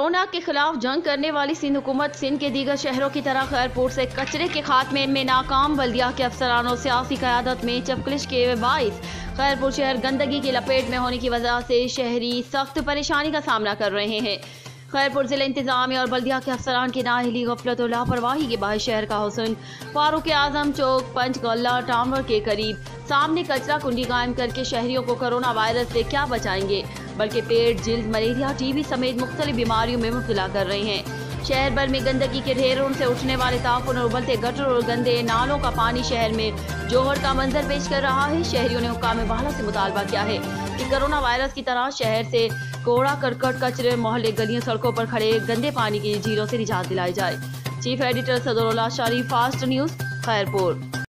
Corona के खिलाफ जंग करने वाली सिंध हुकूमत सिंध के दीगर शहरों की तरह खैरपुर से कचरे के खात्मे में नाकाम। बल्दिया के अफसरान और सियासी क़यादत में चपकलिश के बाइस खैरपुर शहर गंदगी की लपेट में होने की वजह से शहरी सख्त परेशानी का सामना कर रहे हैं। खैरपुर जिले इंतजामिया और बल्दिया के अफसरान की नाअहली, गफलत और लापरवाही के बायस शहर का हुस्न फारूक आजम चौक पंचगल्ला टावर के करीब सामने कचरा कुंडी कायम करके शहरियों को कोरोना वायरस से क्या बचाएंगे, बल्कि पेट, जिल्द, मलेरिया, टीबी समेत मुख्तलिफ बीमारियों में मुब्तला कर रहे हैं। शहर भर में गंदगी के ढेरों से उठने वाले ताफुन और उबलते गटर और गंदे नालों का पानी शहर में जोहर का मंजर पेश कर रहा है। शहरियों ने हुक्काम वाला से मुतालबा किया है कि कोरोना वायरस की तरह शहर से कूड़ा करकट, कचरे, मोहल्ले, गलियों, सड़कों पर खड़े गंदे पानी की झीलों से निजात दिलाई जाए। चीफ एडिटर सदरुल्लाह शरीफ, फास्ट न्यूज़, खैरपुर।